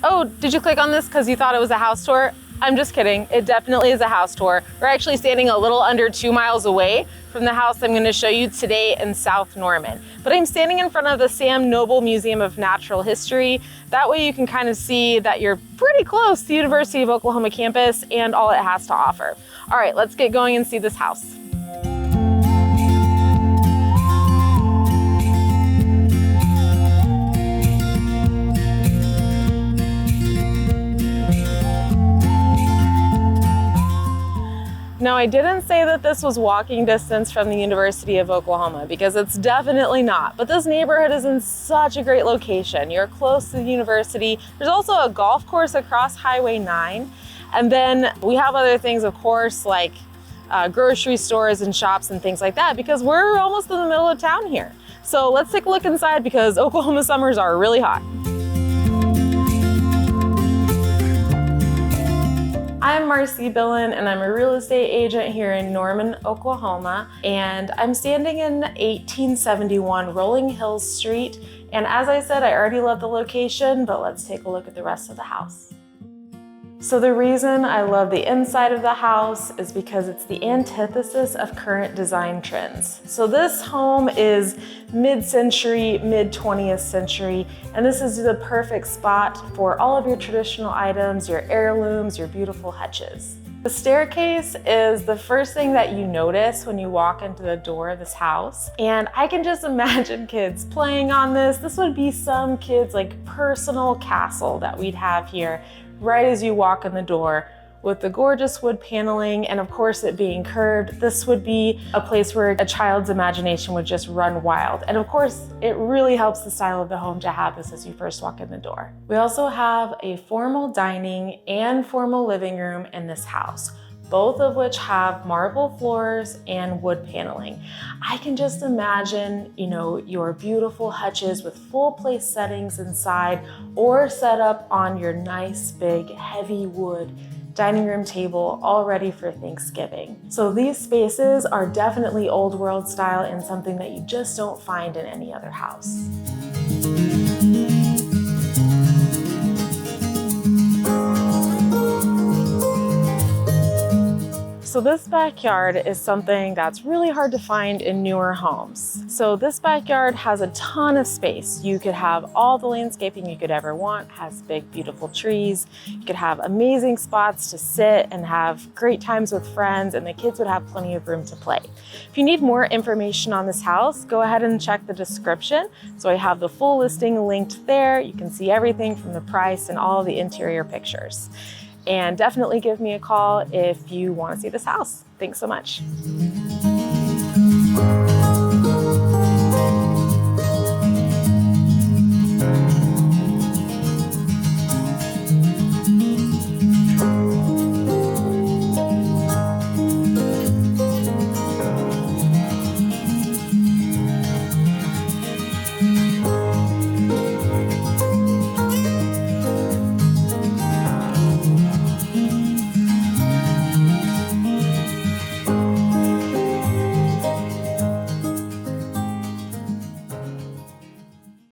Oh, did you click on this because you thought it was a house tour? I'm just kidding. It definitely is a house tour. We're actually standing a little under 2 miles away from the house I'm going to show you today in South Norman. But I'm standing in front of the Sam Noble Museum of Natural History. That way you can kind of see that you're pretty close to the University of Oklahoma campus and all it has to offer. All right, let's get going and see this house. Now, I didn't say that this was walking distance from the University of Oklahoma because it's definitely not, but this neighborhood is in such a great location. You're close to the university. There's also a golf course across Highway 9. And then we have other things, of course, like grocery stores and shops and things like that because we're almost in the middle of town here. So let's take a look inside because Oklahoma summers are really hot. I'm Marcie Billen and I'm a real estate agent here in Norman, Oklahoma, and I'm standing in 1871 Rolling Hills Street. And as I said, I already love the location, but let's take a look at the rest of the house. So the reason I love the inside of the house is because it's the antithesis of current design trends. So this home is mid-century, mid-20th century, and this is the perfect spot for all of your traditional items, your heirlooms, your beautiful hutches. The staircase is the first thing that you notice when you walk into the door of this house. And I can just imagine kids playing on this. This would be some kids' like personal castle that we'd have here right as you walk in the door with the gorgeous wood paneling and of course it being curved. This would be a place where a child's imagination would just run wild. And of course, it really helps the style of the home to have this as you first walk in the door. We also have a formal dining and formal living room in this house, both of which have marble floors and wood paneling. I can just imagine, your beautiful hutches with full place settings inside or set up on your nice big heavy wood dining room table all ready for Thanksgiving. So these spaces are definitely old world style and something that you just don't find in any other house. So this backyard is something that's really hard to find in newer homes. So this backyard has a ton of space. You could have all the landscaping you could ever want, has big, beautiful trees. You could have amazing spots to sit and have great times with friends, and the kids would have plenty of room to play. If you need more information on this house, go ahead and check the description. So I have the full listing linked there. You can see everything from the price and all the interior pictures. And definitely give me a call if you want to see this house. Thanks so much.